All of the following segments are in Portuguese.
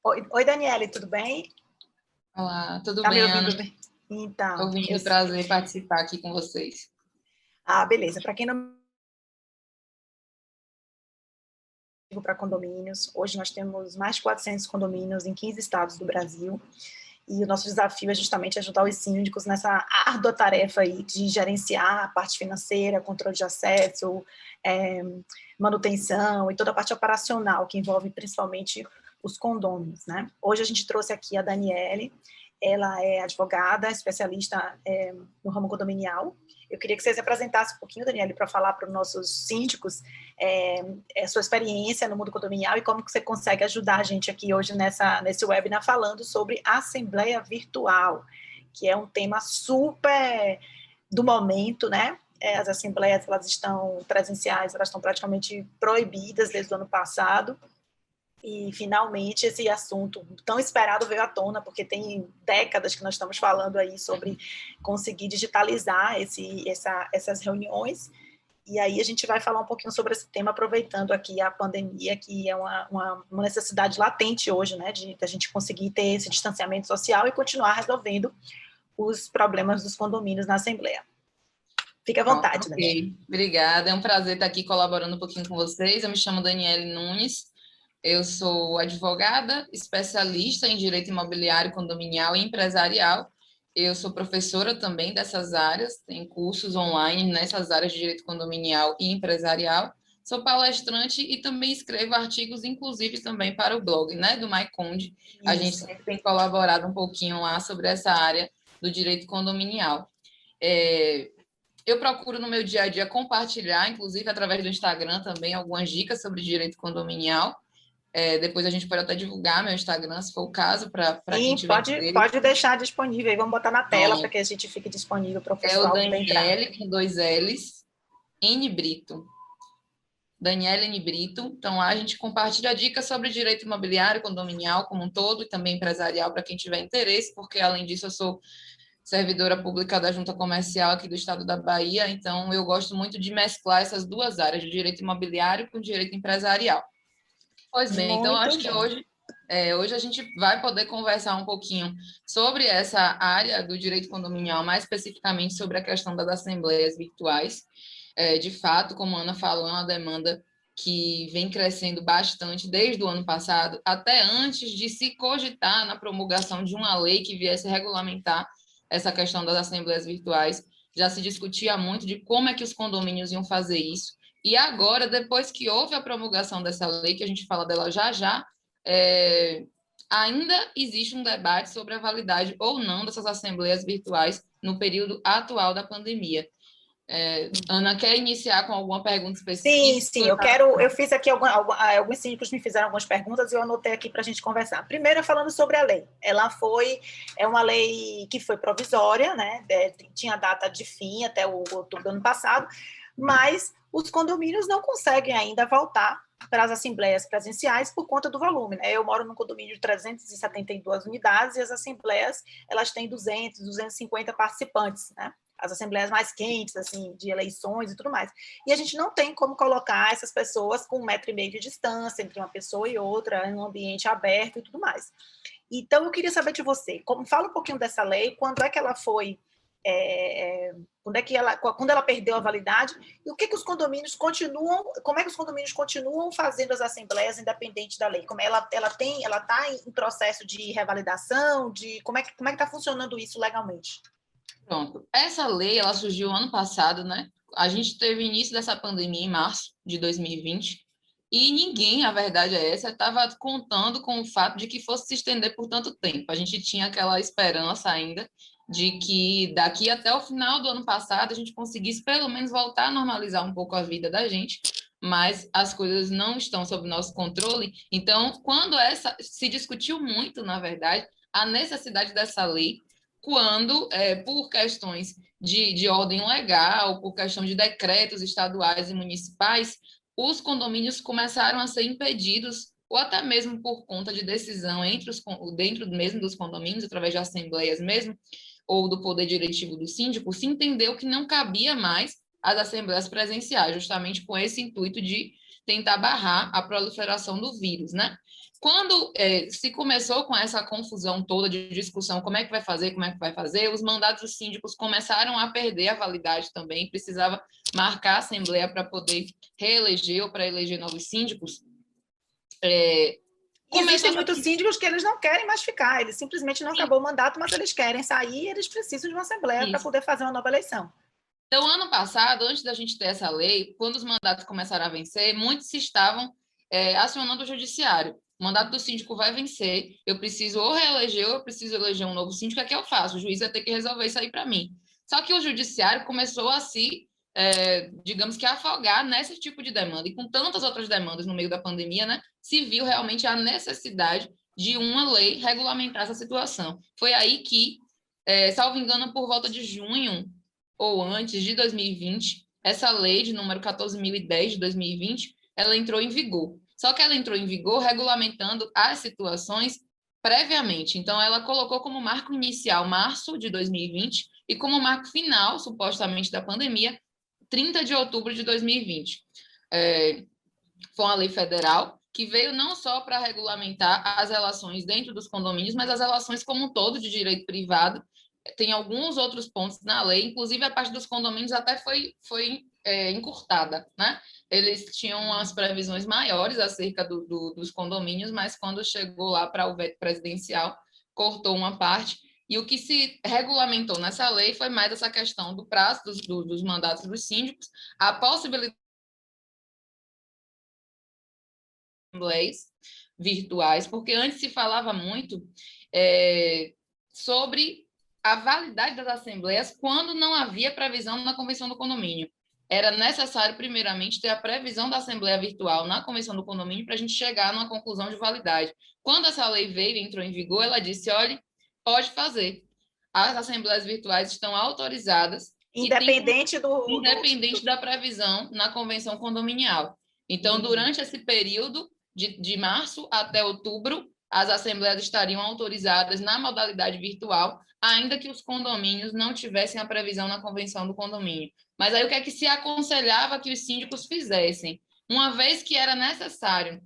Oi, Daniele, tudo bem? Olá, tudo Tá me bem, ouvindo Ana? bem? Então, Ouvindo, prazer participar aqui com vocês. beleza. Para quem não para condomínios, hoje nós temos mais de 400 condomínios em 15 estados do Brasil, e o nosso desafio é justamente ajudar os síndicos nessa árdua tarefa aí de gerenciar a parte financeira, controle de acesso, é, manutenção e toda a parte operacional que envolve principalmente os condôminos, né? Hoje a gente trouxe aqui a Daniele. Ela é advogada, especialista no ramo condominial. Eu queria que vocês apresentassem um pouquinho, Daniele, para falar para os nossos síndicos a sua experiência no mundo condominial e como que você consegue ajudar a gente aqui hoje nesse webinar falando sobre assembleia virtual, que é um tema super do momento, né? As assembleias, elas estão presenciais, elas estão praticamente proibidas desde o ano passado, e finalmente esse assunto tão esperado veio à tona, porque tem décadas que nós estamos falando aí sobre conseguir digitalizar essas reuniões, e aí a gente vai falar um pouquinho sobre esse tema, aproveitando aqui a pandemia, que é uma necessidade latente hoje, né, de a gente conseguir ter esse distanciamento social e continuar resolvendo os problemas dos condomínios na Assembleia. Fique à Pronto, vontade, Daniela. ok. Obrigada, é um prazer estar aqui colaborando um pouquinho com vocês. Eu me chamo Daniele Nunes, eu sou advogada, especialista em direito imobiliário, condominial e empresarial. Eu sou professora também dessas áreas, tenho cursos online nessas áreas de direito condominial e empresarial. Sou palestrante e também escrevo artigos, inclusive também para o blog, né, do MyConde. A gente Isso. sempre tem colaborado um pouquinho lá sobre essa área do direito condominial. Eu procuro no meu dia a dia compartilhar, inclusive através do Instagram também, algumas dicas sobre direito condominial. Depois a gente pode até divulgar meu Instagram, se for o caso, para quem Sim, tiver pode interesse. deixar disponível aí, vamos botar na tela para Pronto. que a gente fique disponível para o É o pessoal poder entrar. Daniele, com dois L's, N Brito. Daniela N Brito. Então, lá a gente compartilha dicas sobre direito imobiliário, condominial como um todo, e também empresarial para quem tiver interesse, porque, além disso, eu sou servidora pública da Junta Comercial aqui do estado da Bahia, então eu gosto muito de mesclar essas duas áreas, de direito imobiliário com direito empresarial. Pois bem, então Muito acho que bom. hoje a gente vai poder conversar um pouquinho sobre essa área do direito condominial, mais especificamente sobre a questão das assembleias virtuais. De fato, como a Ana falou, é uma demanda que vem crescendo bastante desde o ano passado, até antes de se cogitar na promulgação de uma lei que viesse regulamentar essa questão das assembleias virtuais. Já se discutia muito de como é que os condomínios iam fazer isso. E agora, depois que houve a promulgação dessa lei, que a gente fala dela já já, ainda existe um debate sobre a validade ou não dessas assembleias virtuais no período atual da pandemia. Ana, quer iniciar com alguma pergunta Sim, específica? sim, eu fiz aqui alguns síndicos me fizeram algumas perguntas e eu anotei aqui para a gente conversar. Primeiro, falando sobre a lei. É uma lei que foi provisória, né? Tinha data de fim até o outubro do ano passado, mas os condomínios não conseguem ainda voltar para as assembleias presenciais por conta do volume, né? Eu moro num condomínio de 372 unidades e as assembleias, elas têm 200, 250 participantes, né? As assembleias mais quentes, assim, de eleições e tudo mais. E a gente não tem como colocar essas pessoas com 1,5 metro de distância entre uma pessoa e outra, em um ambiente aberto e tudo mais. Então, eu queria saber de você, fala um pouquinho dessa lei, quando é que ela foi, quando ela perdeu a validade, e o que os condomínios continuam, como é que os condomínios continuam fazendo as assembleias independente da lei? Como ela está em processo de revalidação, como é que está funcionando isso legalmente? Pronto. Essa lei, ela surgiu ano passado, né? A gente teve início dessa pandemia em março de 2020 e ninguém, a verdade é essa, estava contando com o fato de que fosse se estender por tanto tempo. A gente tinha aquela esperança ainda de que daqui até o final do ano passado a gente conseguisse pelo menos voltar a normalizar um pouco a vida da gente, mas as coisas não estão sob nosso controle. Então, quando se discutiu muito, na verdade, a necessidade dessa lei quando, por questões de ordem legal, por questão de decretos estaduais e municipais, os condomínios começaram a ser impedidos, ou até mesmo por conta de decisão dentro mesmo dos condomínios, através de assembleias mesmo, ou do poder diretivo do síndico, se entendeu que não cabia mais as assembleias presenciais, justamente com esse intuito de tentar barrar a proliferação do vírus, né? Quando se começou com essa confusão toda de discussão, como é que vai fazer, os mandatos dos síndicos começaram a perder a validade também, precisava marcar a assembleia para poder reeleger ou para eleger novos síndicos. Existem muitos síndicos que eles não querem mais ficar, eles simplesmente não acabou o mandato, mas eles querem sair e eles precisam de uma assembleia para poder fazer uma nova eleição. Então, ano passado, antes da gente ter essa lei, quando os mandatos começaram a vencer, muitos se estavam acionando o judiciário. O mandato do síndico vai vencer, eu preciso ou reeleger ou eu preciso eleger um novo síndico, o que eu faço? O juiz vai ter que resolver isso aí para mim. Só que o judiciário começou a se, digamos que, afogar nesse tipo de demanda. E com tantas outras demandas no meio da pandemia, né, se viu realmente a necessidade de uma lei regulamentar essa situação. Foi aí que, salvo engano, por volta de junho ou antes de 2020, essa lei de número 14.010 de 2020, ela entrou em vigor. Só que ela entrou em vigor regulamentando as situações previamente. Então, ela colocou como marco inicial março de 2020 e como marco final, supostamente, da pandemia, 30 de outubro de 2020. Foi uma lei federal que veio não só para regulamentar as relações dentro dos condomínios, mas as relações como um todo de direito privado. Tem alguns outros pontos na lei, inclusive a parte dos condomínios até foi encurtada, né? Eles tinham umas previsões maiores acerca dos condomínios, mas quando chegou lá para o veto presidencial, cortou uma parte. E o que se regulamentou nessa lei foi mais essa questão do prazo dos mandatos dos síndicos, a possibilidade de assembleias virtuais, porque antes se falava muito sobre a validade das assembleias quando não havia previsão na convenção do condomínio. Era necessário, primeiramente, ter a previsão da assembleia virtual na convenção do condomínio para a gente chegar numa conclusão de validade. Quando essa lei veio e entrou em vigor, ela disse, olha, pode fazer. As assembleias virtuais estão autorizadas independente da previsão na convenção condominial. Então, durante esse período de março até outubro, as assembleias estariam autorizadas na modalidade virtual, ainda que os condomínios não tivessem a previsão na convenção do condomínio. Mas aí o que é que se aconselhava que os síndicos fizessem? Uma vez que era necessário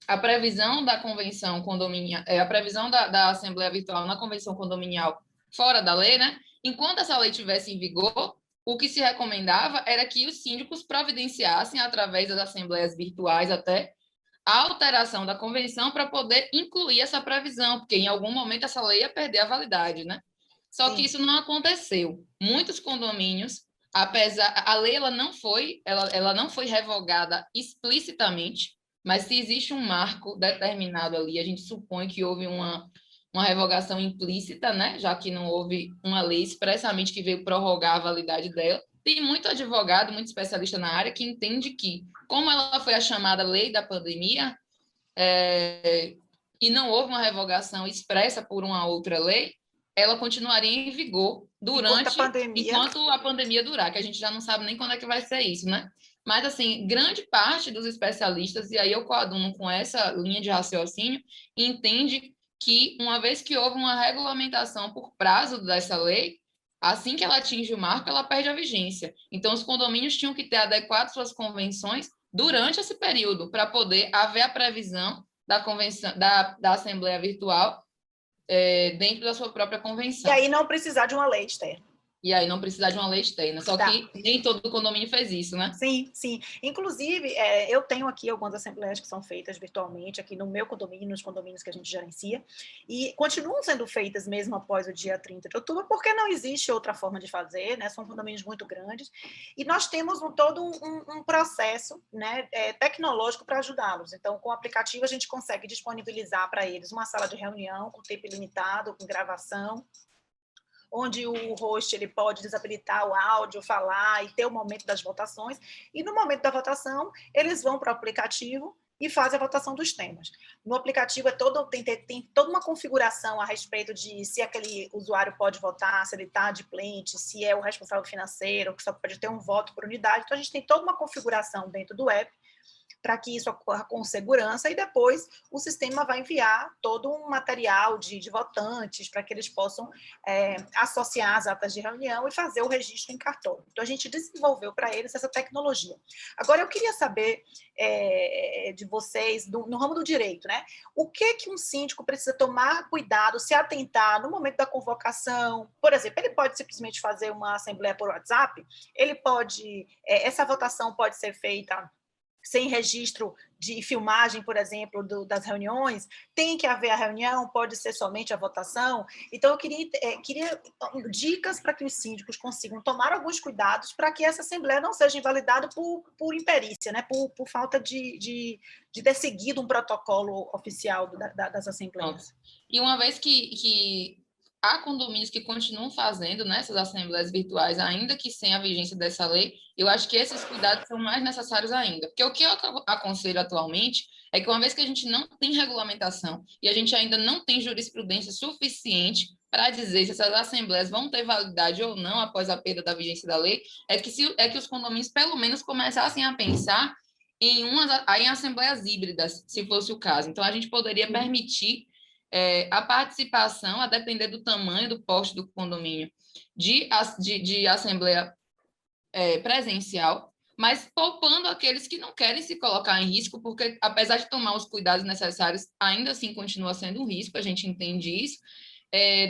a previsão da convenção condominial, a previsão da assembleia virtual na convenção condominial fora da lei, né? Enquanto essa lei estivesse em vigor, o que se recomendava era que os síndicos providenciassem, através das assembleias virtuais até, a alteração da convenção para poder incluir essa previsão, porque em algum momento essa lei ia perder a validade, né? Só que isso não aconteceu. Muitos condomínios, apesar a lei ela não foi revogada explicitamente, mas se existe um marco determinado ali, a gente supõe que houve uma revogação implícita, né? Já que não houve uma lei expressamente que veio prorrogar a validade dela. Tem muito advogado, muito especialista na área que entende que, como ela foi a chamada lei da pandemia, e não houve uma revogação expressa por uma outra lei, ela continuaria em vigor enquanto a pandemia durar, que a gente já não sabe nem quando é que vai ser isso, né? Mas, assim, grande parte dos especialistas, e aí eu coaduno com essa linha de raciocínio, entende que, uma vez que houve uma regulamentação por prazo dessa lei, assim que ela atinge o marco, ela perde a vigência. Então, os condomínios tinham que ter adequado suas convenções durante esse período, para poder haver a previsão da convenção da Assembleia Virtual dentro da sua própria convenção. E aí não precisar de uma lei externa. E aí não precisar de uma lei externa. Só que nem todo condomínio fez isso, né? Sim, sim. Inclusive, eu tenho aqui algumas assembleias que são feitas virtualmente, aqui no meu condomínio, nos condomínios que a gente gerencia, e continuam sendo feitas mesmo após o dia 30 de outubro, porque não existe outra forma de fazer, né? São condomínios muito grandes, e nós temos todo um processo, né, tecnológico para ajudá-los. Então, com o aplicativo, a gente consegue disponibilizar para eles uma sala de reunião com tempo ilimitado, com gravação, onde o host ele pode desabilitar o áudio, falar e ter o momento das votações, e no momento da votação, eles vão para o aplicativo e fazem a votação dos temas. No aplicativo tem toda uma configuração a respeito de se aquele usuário pode votar, se ele está adimplente, se é o responsável financeiro, que só pode ter um voto por unidade. Então, a gente tem toda uma configuração dentro do app para que isso ocorra com segurança, e depois o sistema vai enviar todo um material de votantes para que eles possam associar as atas de reunião e fazer o registro em cartório. Então, a gente desenvolveu para eles essa tecnologia. Agora, eu queria saber de vocês, no ramo do direito, né? O que um síndico precisa tomar cuidado, se atentar no momento da convocação? Por exemplo, ele pode simplesmente fazer uma assembleia por WhatsApp, ele pode, essa votação pode ser feita sem registro de filmagem, por exemplo, das reuniões, tem que haver a reunião, pode ser somente a votação. Então, eu queria dicas para que os síndicos consigam tomar alguns cuidados para que essa Assembleia não seja invalidada por imperícia, né? por falta de ter seguido um protocolo oficial das Assembleias. E uma vez que há condomínios que continuam fazendo, né, essas assembleias virtuais, ainda que sem a vigência dessa lei, eu acho que esses cuidados são mais necessários ainda. Porque o que eu aconselho atualmente é que, uma vez que a gente não tem regulamentação e a gente ainda não tem jurisprudência suficiente para dizer se essas assembleias vão ter validade ou não após a perda da vigência da lei, é que os condomínios, pelo menos, começassem a pensar em assembleias híbridas, se fosse o caso. Então, a gente poderia permitir a participação, a depender do tamanho do poste do condomínio, de assembleia presencial, mas poupando aqueles que não querem se colocar em risco, porque, apesar de tomar os cuidados necessários, ainda assim continua sendo um risco, a gente entende isso,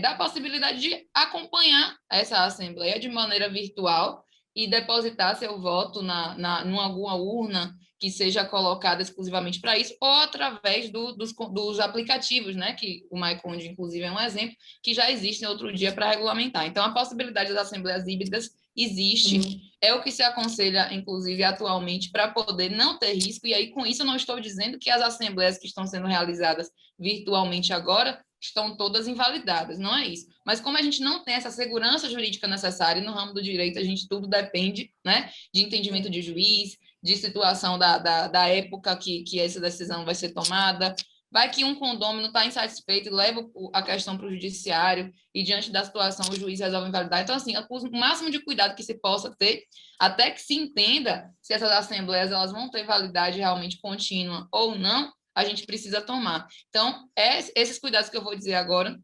dá a possibilidade de acompanhar essa assembleia de maneira virtual e depositar seu voto numa alguma urna que seja colocada exclusivamente para isso, ou através dos aplicativos, né, que o MyConde, inclusive, é um exemplo, que já existem outro dia para regulamentar. Então, a possibilidade das assembleias híbridas existe, é o que se aconselha, inclusive, atualmente, para poder não ter risco, e aí, com isso, eu não estou dizendo que as assembleias que estão sendo realizadas virtualmente agora estão todas invalidadas, não é isso. Mas como a gente não tem essa segurança jurídica necessária, e no ramo do direito a gente tudo depende, né, de entendimento de juiz, de situação da época que essa decisão vai ser tomada. Vai que um condômino está insatisfeito e leva a questão para o judiciário e, diante da situação, o juiz resolve invalidar. Então, assim, o máximo de cuidado que se possa ter, até que se entenda se essas assembleias elas vão ter validade realmente contínua ou não, a gente precisa tomar. Então, esses cuidados que eu vou dizer agora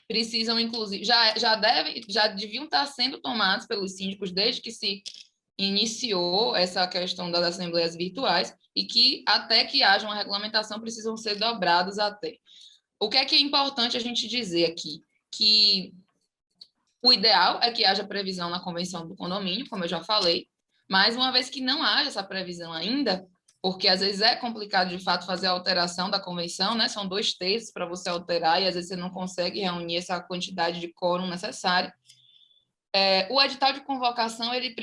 precisam, inclusive, já deviam estar sendo tomados pelos síndicos desde que se iniciou essa questão das assembleias virtuais, e que, até que haja uma regulamentação, precisam ser dobrados até. O que é importante a gente dizer aqui? Que o ideal é que haja previsão na convenção do condomínio, como eu já falei, mas uma vez que não haja essa previsão ainda, porque às vezes é complicado, de fato, fazer a alteração da convenção, né? São 2/3 para você alterar, e às vezes você não consegue reunir essa quantidade de quórum necessária. O edital de convocação ele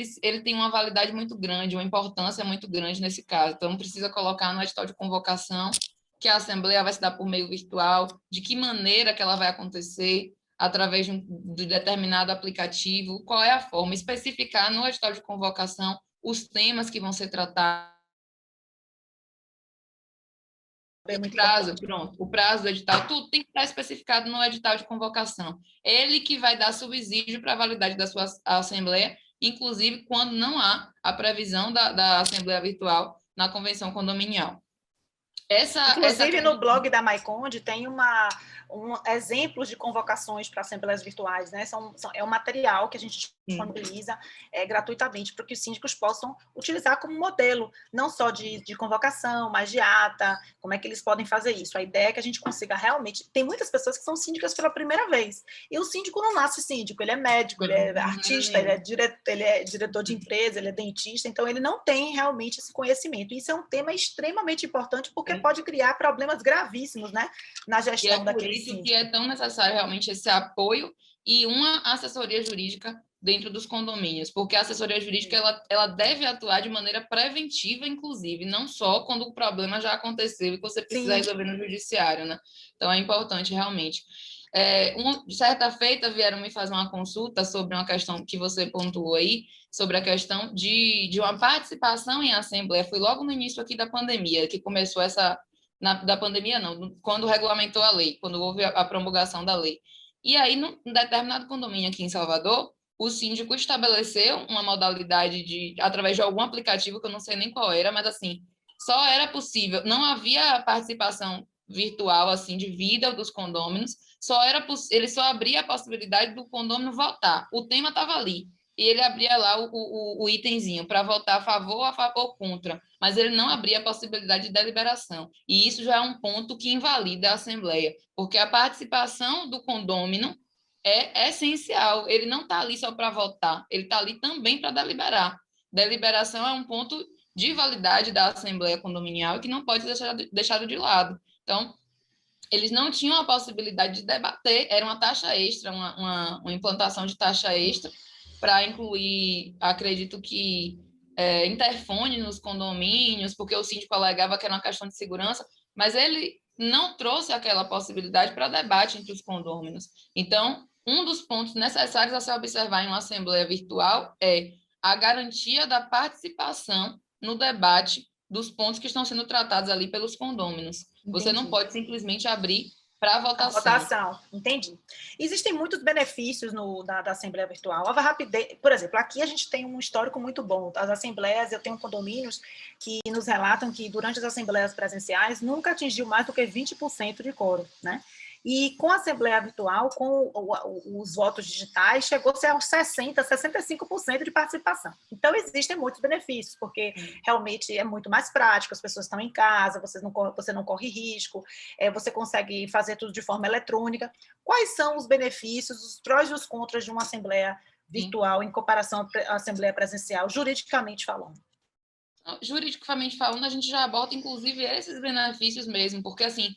tem uma validade muito grande, uma importância muito grande nesse caso. Então, precisa colocar no edital de convocação que a assembleia vai se dar por meio virtual, de que maneira que ela vai acontecer, através de determinado aplicativo, qual é a forma, especificar no edital de convocação os temas que vão ser tratados. O prazo do edital, tudo tem que estar especificado no edital de convocação. Ele que vai dar subsídio para a validade da sua assembleia, inclusive quando não há a previsão da assembleia virtual na convenção condominial. Inclusive, no blog da MyConde tem exemplos de convocações para assembleias virtuais, né? É um material que a gente disponibiliza gratuitamente para que os síndicos possam utilizar como modelo, não só de convocação, mas de ata, como é que eles podem fazer isso. A ideia é que a gente consiga realmente... Tem muitas pessoas que são síndicas pela primeira vez, e o síndico não nasce síndico, ele é médico, ele é artista, ele é diretor de empresa, ele é dentista, então ele não tem realmente esse conhecimento. Isso é um tema extremamente importante, porque pode criar problemas gravíssimos, né, na gestão daquele síndico. Por isso que é tão necessário realmente esse apoio e uma assessoria jurídica dentro dos condomínios, porque a assessoria jurídica ela deve atuar de maneira preventiva, inclusive, não só quando o problema já aconteceu e que você precisa resolver no judiciário, né? Então, é importante realmente. De certa feita, vieram me fazer uma consulta sobre uma questão que você pontuou aí, sobre a questão de uma participação em assembleia. Foi logo no início aqui da pandemia, que começou da pandemia não, quando regulamentou a lei, quando houve a promulgação da lei. E aí, num determinado condomínio aqui em Salvador, o síndico estabeleceu uma modalidade através de algum aplicativo, que eu não sei nem qual era, mas assim, só era possível, não havia participação virtual assim de vida dos condôminos, ele só abria a possibilidade do condômino votar. O tema estava ali. E ele abria lá o itemzinho para votar a favor ou contra, mas ele não abria a possibilidade de deliberação. E isso já é um ponto que invalida a Assembleia, porque a participação do condômino é essencial. Ele não está ali só para votar, ele está ali também para deliberar. Deliberação é um ponto de validade da Assembleia Condominial que não pode ser deixado de lado. Então, eles não tinham a possibilidade de debater, era uma taxa extra, uma implantação de taxa extra, para incluir, acredito que, interfone nos condomínios, porque o síndico alegava que era uma questão de segurança, mas ele não trouxe aquela possibilidade para debate entre os condôminos. Então, um dos pontos necessários a se observar em uma assembleia virtual é a garantia da participação no debate dos pontos que estão sendo tratados ali pelos condôminos. Você não Entendi. pode simplesmente abrir para A votação. votação, entendi. Existem muitos benefícios da Assembleia Virtual. A rapidez, por exemplo, aqui a gente tem um histórico muito bom. As assembleias, eu tenho condomínios que nos relatam que durante as assembleias presenciais nunca atingiu mais do que 20% de quórum, né? E com a Assembleia Virtual, com os votos digitais, chegou-se aos 60%, 65% de participação. Então, existem muitos benefícios, porque realmente é muito mais prático, as pessoas estão em casa, você não corre risco, você consegue fazer tudo de forma eletrônica. Quais são os benefícios, os prós e os contras de uma Assembleia Virtual em comparação à Assembleia Presencial, juridicamente falando? Juridicamente falando, a gente já aborda, inclusive, esses benefícios mesmo, porque, assim,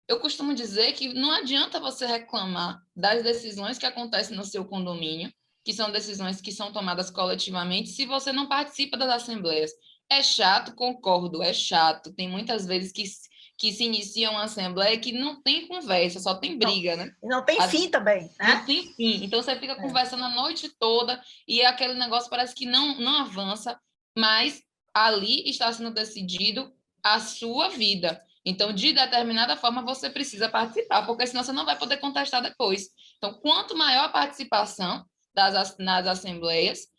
eu costumo dizer que não adianta você reclamar das decisões que acontecem no seu condomínio, que são decisões que são tomadas coletivamente, se você não participa das assembleias. É chato, concordo, é chato. Tem muitas vezes que se inicia uma assembleia que não tem conversa, só tem briga, né? Não tem fim também, né? Não tem fim. Então, você fica conversando a noite toda e aquele negócio parece que não avança, mas ali está sendo decidido a sua vida. Então, de determinada forma, você precisa participar, porque senão você não vai poder contestar depois. Então, quanto maior a participação nas assembleias,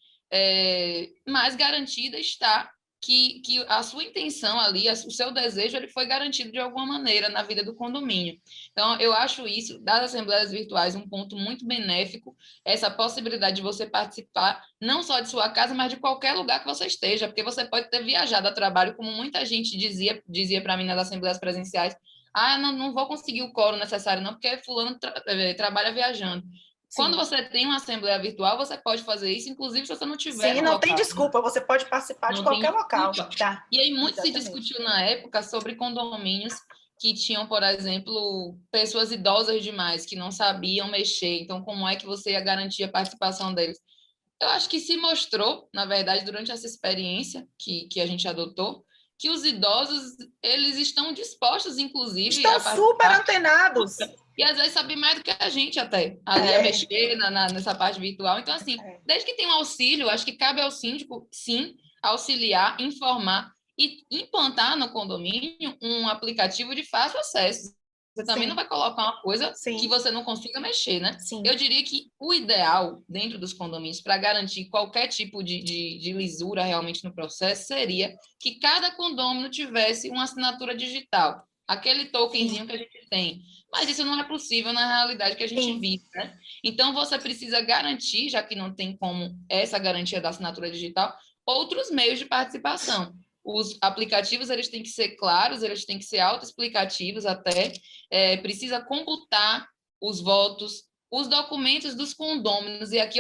mais garantida está que a sua intenção ali, o seu desejo, ele foi garantido de alguma maneira na vida do condomínio. Então, eu acho isso, das assembleias virtuais, um ponto muito benéfico, essa possibilidade de você participar, não só de sua casa, mas de qualquer lugar que você esteja, porque você pode ter viajado a trabalho, como muita gente dizia para mim nas assembleias presenciais, não vou conseguir o quórum necessário não, porque fulano trabalha viajando. Sim. Quando você tem uma assembleia virtual, você pode fazer isso, inclusive se você não tiver no local. Sim, não tem desculpa, você pode participar de qualquer local. Tá. E aí muito se discutiu na época sobre condomínios que tinham, por exemplo, pessoas idosas demais, que não sabiam mexer. Então, como é que você ia garantir a participação deles? Eu acho que se mostrou, na verdade, durante essa experiência que a gente adotou, que os idosos, eles estão dispostos, inclusive, estão super antenados. E às vezes sabem mais do que a gente até, ali a mexer nessa parte virtual. Então, assim, desde que tem um auxílio, acho que cabe ao síndico, sim, auxiliar, informar e implantar no condomínio um aplicativo de fácil acesso. Você também não vai colocar uma coisa que você não consiga mexer, né? Sim. Eu diria que o ideal dentro dos condomínios para garantir qualquer tipo de lisura realmente no processo seria que cada condomínio tivesse uma assinatura digital, aquele tokenzinho que a gente tem. Mas isso não é possível na realidade que a gente vive, né? Então, você precisa garantir, já que não tem como essa garantia da assinatura digital, outros meios de participação. Os aplicativos, eles têm que ser claros, eles têm que ser autoexplicativos até, precisa computar os votos, os documentos dos condôminos, e aqui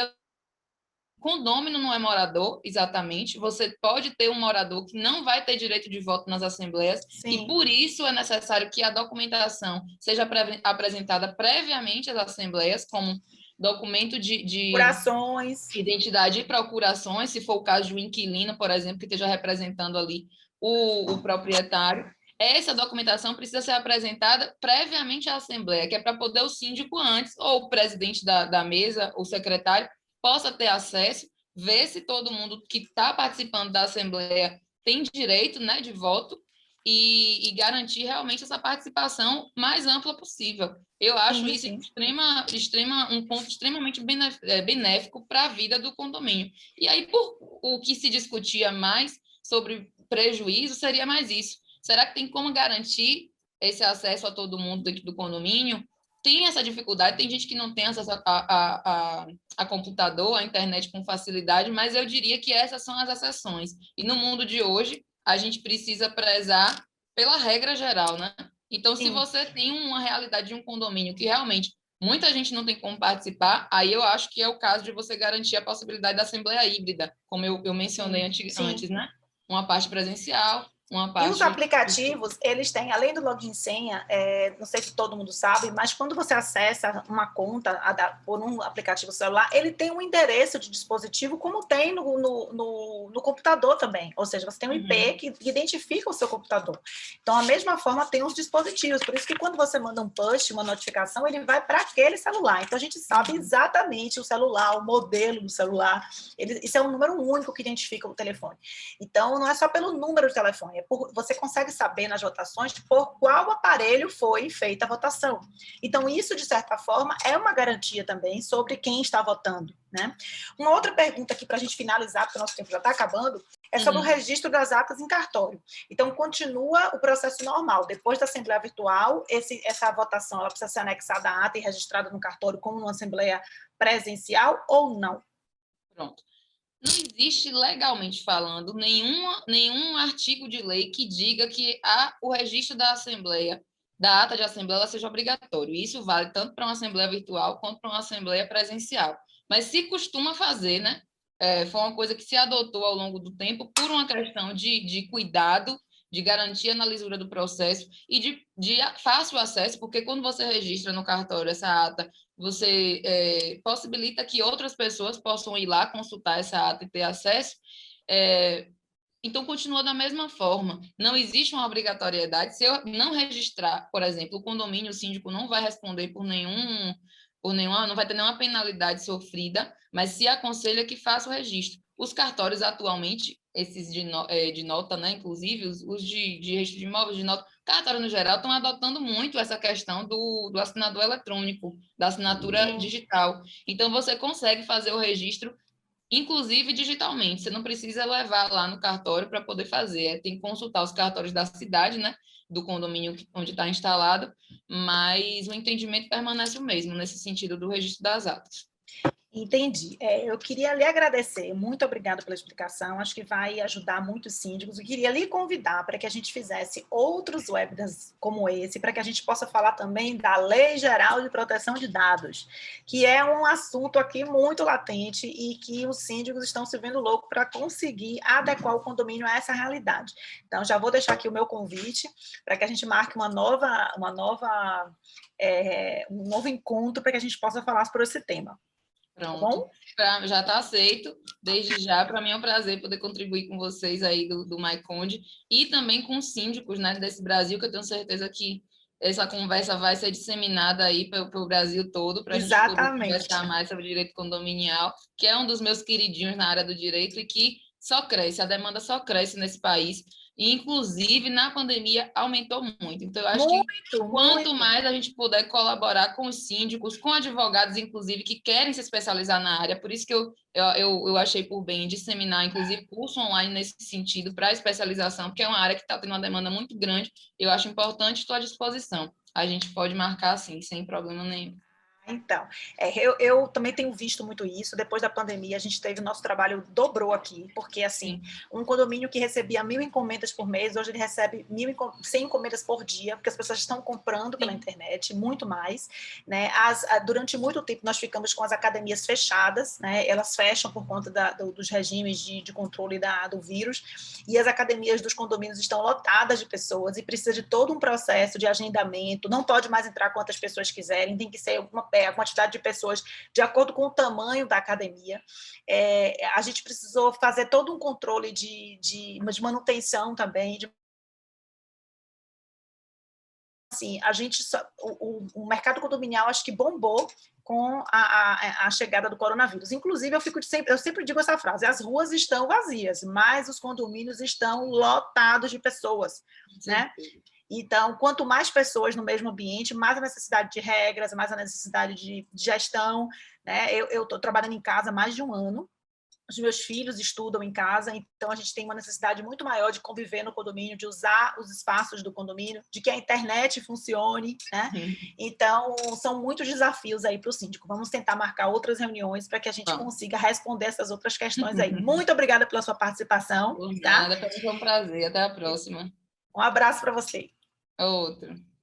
condômino não é morador, exatamente. Você pode ter um morador que não vai ter direito de voto nas assembleias, e por isso é necessário que a documentação seja apresentada previamente às assembleias, como documento de procurações, identidade e procurações, se for o caso de um inquilino, por exemplo, que esteja representando ali o proprietário. Essa documentação precisa ser apresentada previamente à assembleia, que é para poder o síndico antes, ou o presidente da mesa, o secretário, possa ter acesso, ver se todo mundo que está participando da Assembleia tem direito, né, de voto e garantir realmente essa participação mais ampla possível. Eu acho isso um ponto extremamente benéfico para a vida do condomínio. E aí, por o que se discutia mais sobre prejuízo seria mais isso. Será que tem como garantir esse acesso a todo mundo dentro do condomínio? Tem essa dificuldade, tem gente que não tem acesso a computador, a internet com facilidade, mas eu diria que essas são as exceções. E no mundo de hoje, a gente precisa prezar pela regra geral, né? Então, se Sim. você tem uma realidade de um condomínio que realmente muita gente não tem como participar, aí eu acho que é o caso de você garantir a possibilidade da assembleia híbrida, como eu mencionei antes, né? Uma parte presencial, uma E os parte... aplicativos, eles têm, além do login e senha, não sei se todo mundo sabe, mas quando você acessa uma conta por um aplicativo celular, ele tem um endereço de dispositivo, como tem no computador também. Ou seja, você tem um IP que identifica o seu computador. Então, a mesma forma tem os dispositivos. Por isso que quando você manda um push, uma notificação, ele vai para aquele celular. Então, a gente sabe exatamente o celular, o modelo do celular. Isso é um número único que identifica o telefone. Então, não é só pelo número de telefone, você consegue saber nas votações por qual aparelho foi feita a votação. Então, isso, de certa forma, é uma garantia também sobre quem está votando, né? Uma outra pergunta aqui para a gente finalizar, porque o nosso tempo já está acabando, é sobre o registro das atas em cartório. Então, continua o processo normal. Depois da Assembleia Virtual, essa votação ela precisa ser anexada à ata e registrada no cartório como numa Assembleia presencial ou não? Pronto. Não existe, legalmente falando, nenhum artigo de lei que diga que o registro da Assembleia, da ata de Assembleia, ela seja obrigatório. Isso vale tanto para uma Assembleia virtual quanto para uma Assembleia presencial. Mas se costuma fazer, né? Foi uma coisa que se adotou ao longo do tempo por uma questão de cuidado, de garantia na lisura do processo e de fácil acesso, porque quando você registra no cartório essa ata, você possibilita que outras pessoas possam ir lá consultar essa ata e ter acesso. Então, continua da mesma forma. Não existe uma obrigatoriedade. Se eu não registrar, por exemplo, o condomínio, o síndico não vai responder por nenhuma, não vai ter nenhuma penalidade sofrida, mas se aconselha que faça o registro. Os cartórios, atualmente, esses de nota, né, inclusive, os de registro de imóveis de nota, cartório no geral, estão adotando muito essa questão do assinador eletrônico, da assinatura digital. Então, você consegue fazer o registro inclusive digitalmente. Você não precisa levar lá no cartório para poder fazer. Tem que consultar os cartórios da cidade, né? Do condomínio onde está instalado, mas o entendimento permanece o mesmo, nesse sentido do registro das atas. Entendi. Eu queria lhe agradecer. Muito obrigada pela explicação. Acho que vai ajudar muitos síndicos. Eu queria lhe convidar para que a gente fizesse outros webinars como esse, para que a gente possa falar também da Lei Geral de Proteção de Dados, que é um assunto aqui muito latente e que os síndicos estão se vendo loucos para conseguir adequar o condomínio a essa realidade. Então, já vou deixar aqui o meu convite para que a gente marque um novo encontro para que a gente possa falar sobre esse tema. Pronto, já está aceito. Desde já, para mim é um prazer poder contribuir com vocês aí do MyConde e também com os síndicos, né, desse Brasil, que eu tenho certeza que essa conversa vai ser disseminada aí para o Brasil todo, para a gente poder conversar mais sobre direito condominial, que é um dos meus queridinhos na área do direito e que só cresce, a demanda só cresce nesse país. E, inclusive, na pandemia, aumentou muito. Então, eu acho que quanto mais a gente puder colaborar com os síndicos, com advogados, inclusive, que querem se especializar na área, por isso que eu achei por bem disseminar, inclusive, curso online nesse sentido, para especialização, porque é uma área que está tendo uma demanda muito grande. Eu acho importante, estou à disposição. A gente pode marcar, assim, sem problema nenhum. Então, eu também tenho visto muito isso. Depois da pandemia, a gente teve o nosso trabalho dobrou aqui, porque, assim, um condomínio que recebia 1.000 encomendas por mês, hoje ele recebe 1.100 encomendas por dia, porque as pessoas estão comprando pela internet, muito mais, né? Durante muito tempo, nós ficamos com as academias fechadas, né? Elas fecham por conta dos regimes de controle do vírus, e as academias dos condomínios estão lotadas de pessoas, e precisa de todo um processo de agendamento, não pode mais entrar quantas pessoas quiserem, tem que ser a quantidade de pessoas de acordo com o tamanho da academia. A gente precisou fazer todo um controle de manutenção também. Assim, o mercado condominial acho que bombou com a chegada do coronavírus. Inclusive, eu sempre digo essa frase: as ruas estão vazias, mas os condomínios estão lotados de pessoas, né? Então, quanto mais pessoas no mesmo ambiente, mais a necessidade de regras, mais a necessidade de gestão, né? Eu estou trabalhando em casa há mais de um ano, os meus filhos estudam em casa, então a gente tem uma necessidade muito maior de conviver no condomínio, de usar os espaços do condomínio, de que a internet funcione, né? Então, são muitos desafios aí para o síndico. Vamos tentar marcar outras reuniões para que a gente consiga responder essas outras questões aí. Muito obrigada pela sua participação. Por tá? nada, para mim foi um prazer. Até a próxima. Um abraço para você. Outro.